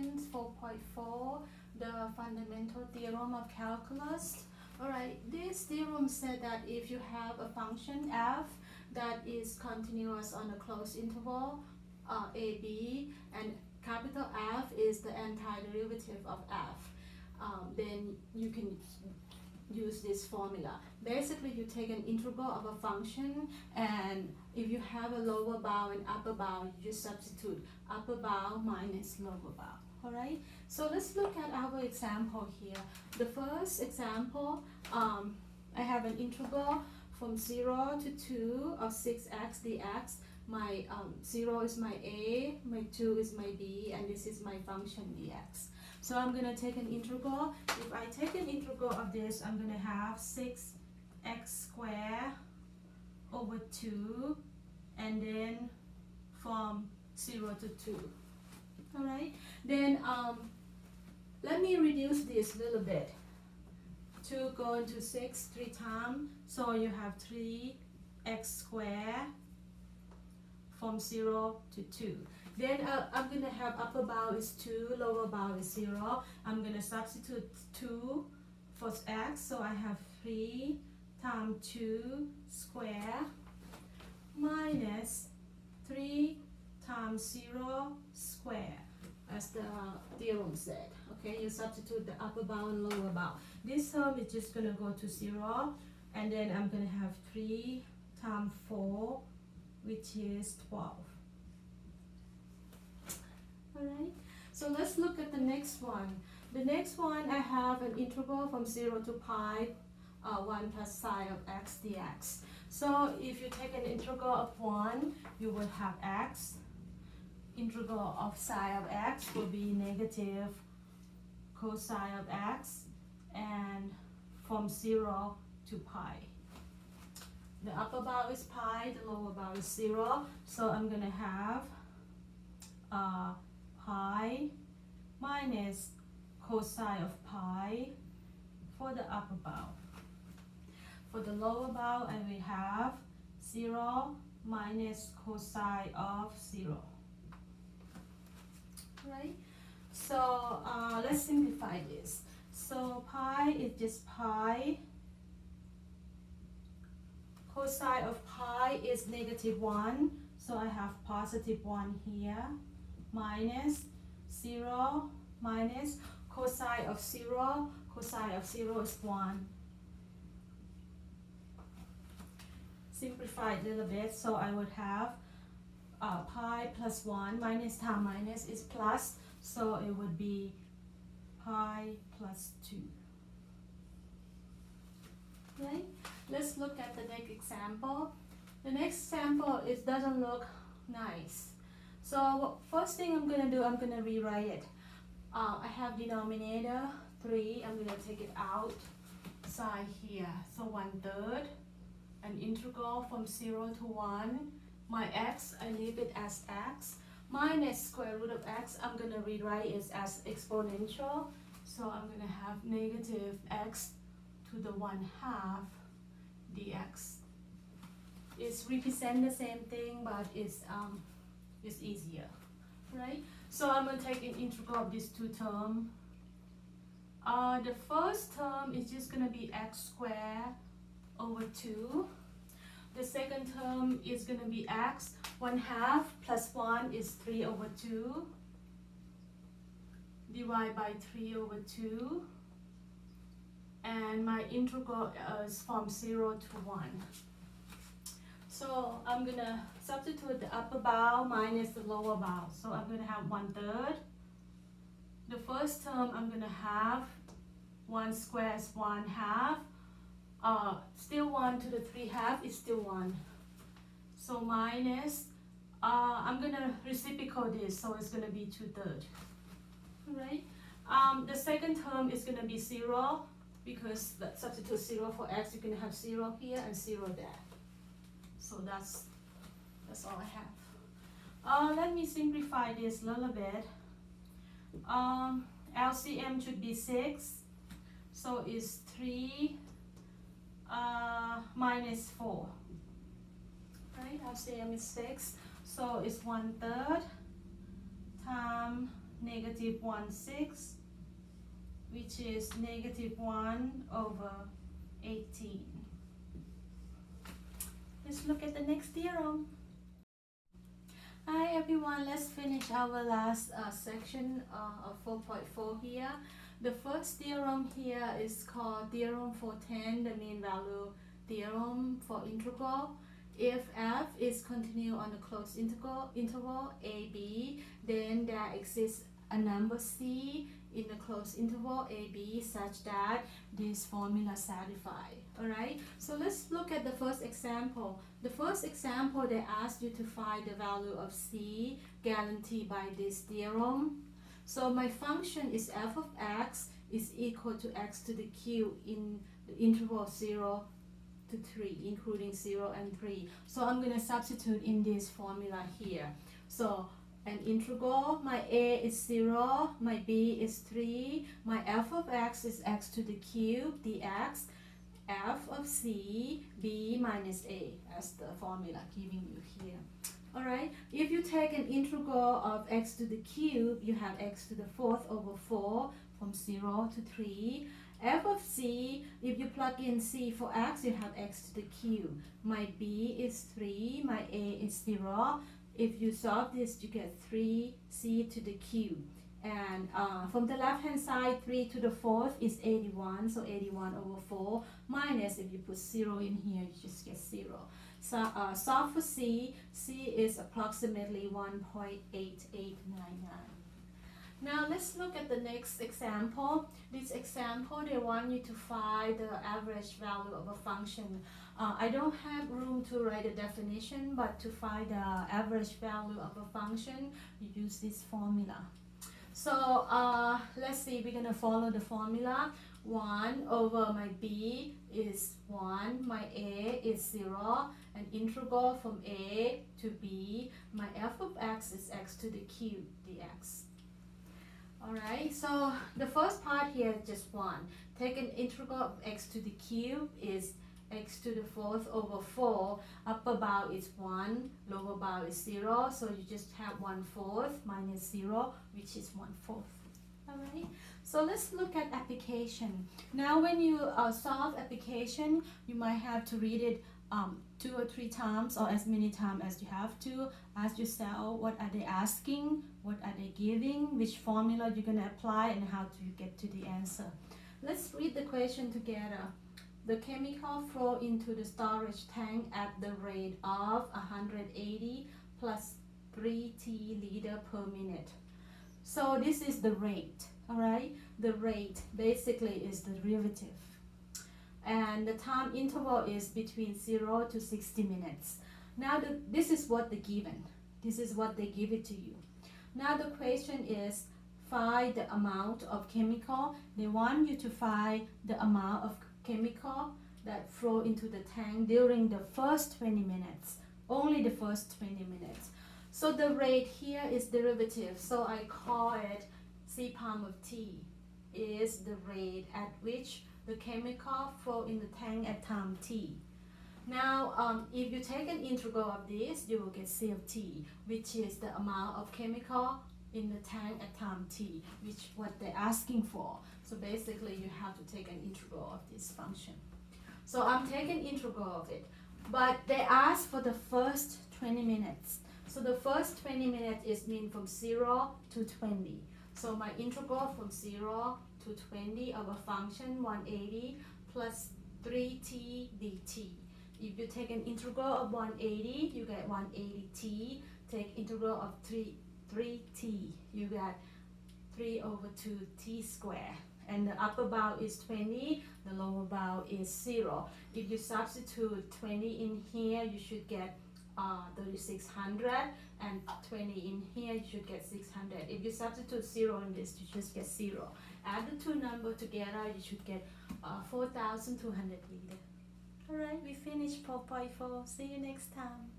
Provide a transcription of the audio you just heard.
questions 4.4, the fundamental theorem of calculus. Alright, this theorem said that if you have a function f that is continuous on a closed interval a, b, and capital F is the antiderivative of f, then you can use this formula. Basically, you take an integral of a function, and if you have a lower bound and upper bound, you just substitute upper bound minus lower bound. Alright, so let's look at our example here. The first example, I have an integral from 0 to 2 of 6x dx. My 0 is my a, my 2 is my b, and this is my function dx. So I'm going to take an integral. If I take an integral of this, I'm going to have 6x squared over 2, and then from 0 to 2. Alright, then let me reduce this a little bit. 2 go into 6 3 times, so you have 3x squared from 0 to 2. Then I'm going to have upper bound is 2, lower bound is 0. I'm going to substitute 2 for x, so I have 3 times 2 squared minus 3 times 0 squared, as the theorem said. Okay, you substitute the upper bound and lower bound. This term is just going to go to 0, and then I'm going to have 3 times 4, which is 12. Alright, so let's look at the next one. The next one, I have an integral from 0 to pi, 1 plus psi of x dx. So if you take an integral of 1, you will have x. Integral of psi of x will be negative cosine of x, and from 0 to pi. The upper bound is pi, the lower bound is 0. So I'm going to have pi minus cosine of pi for the upper bound. For the lower bound, I will have 0 minus cosine of 0. Right? So let's simplify this. So pi is just pi. Cosine of pi is negative 1, so I have positive 1 here, minus 0 minus cosine of 0. Cosine of 0 is 1. Simplify it a little bit, so I would have pi plus 1 minus times minus is plus, so it would be pi plus 2. Right? Let's look at the next example. The next example, it doesn't look nice. So first thing I'm going to do, I'm going to rewrite it. I have denominator 3, I'm going to take it out, side here. So 1/3, an integral from 0 to 1. My x, I leave it as x, minus square root of x, I'm going to rewrite it as exponential. So I'm going to have negative x to the 1/2 dx. It's represent the same thing, but it's easier, right? So I'm going to take an integral of these two terms. The first term is just going to be x squared over 2. The second term is going to be x. 1/2 plus 1 is 3 over 2. Divide by 3 over 2. And my integral is from 0 to 1. So I'm going to substitute the upper bound minus the lower bound. So I'm going to have 1/3. The first term I'm going to have 1 squared is 1/2. Still 1 to the 3/2 is still 1. So minus, I'm going to reciprocal this, so it's going to be 2/3. Alright. The second term is going to be 0, because substitute 0 for x, you're going to have 0 here and 0 there. So that's all I have. Let me simplify this a little bit. LCM should be 6, so it's 3 minus 4. Right, LCM is 6, so it's 1/3 times negative 1/6, which is negative 1/18. Let's look at the next theorem. Hi everyone, let's finish our last section of 4.4 here. The first theorem here is called Theorem 410, the mean value theorem for integral. If f is continuous on a closed interval a, b, then there exists a number c in the closed interval a, b such that this formula satisfies. Alright, so let's look at the first example. The first example, they asked you to find the value of c guaranteed by this theorem. So my function is f of x is equal to x to the cube in the interval 0 to 3, including 0 and 3. So I'm going to substitute in this formula here. So an integral, my a is 0, my b is 3, my f of x is x to the cube dx, f of c, b minus a as the formula giving you here. Alright, if you take an integral of x to the cube, you have x to the 4th over 4 from 0 to 3. F of c, if you plug in c for x, you have x to the cube. My b is 3, my a is 0. If you solve this, you get 3c to the cube. And from the left hand side, 3 to the 4th is 81, so 81 over 4 minus, if you put 0 in here, you just get 0. So solve for c is approximately 1.8899. Now let's look at the next example. This example, they want you to find the average value of a function. I don't have room to write a definition, but to find the average value of a function, you use this formula. So let's see, we're going to follow the formula. 1 over my b is 1, my a is 0, an integral from a to b, my f of x is x to the cube dx. Alright, so the first part here is just 1. Take an integral of x to the cube is x to the 4th over 4. Upper bound is 1, lower bound is 0, so you just have 1/4 minus 0, which is 1/4. Alright, so let's look at application. Now when you solve application, you might have to read it 2 or 3 times or as many times as you have to. Ask yourself, what are they asking, what are they giving, which formula you're going to apply, and how do you get to the answer. Let's read the question together. The chemical flow into the storage tank at the rate of 180 plus 3t liter per minute. So this is the rate, alright? The rate basically is the derivative. And the time interval is between 0 to 60 minutes. Now this is what they given. This is what they give it to you. Now the question is, find the amount of chemical. They want you to find the amount of chemical that flow into the tank during the first 20 minutes. Only the first 20 minutes. So the rate here is derivative. So I call it C palm of t is the rate at which the chemical flow in the tank at time t. Now, if you take an integral of this, you will get C of t, which is the amount of chemical in the tank at time t, which what they're asking for. So basically, you have to take an integral of this function. So I'm taking integral of it, but they ask for the first 20 minutes. So the first 20 minutes is mean from 0 to 20. So my integral from 0 to 20 of a function 180 plus 3t dt. If you take an integral of 180, you get 180t. Take integral of 3t, you get 3 over 2t squared. And the upper bound is 20, the lower bound is 0. If you substitute 20 in here, you should get 3600, and 20 in here, you should get 600. If you substitute 0 in this, you just get 0. Add the two numbers together, you should get 4,200 liters. Alright, we finished 4.4. See you next time.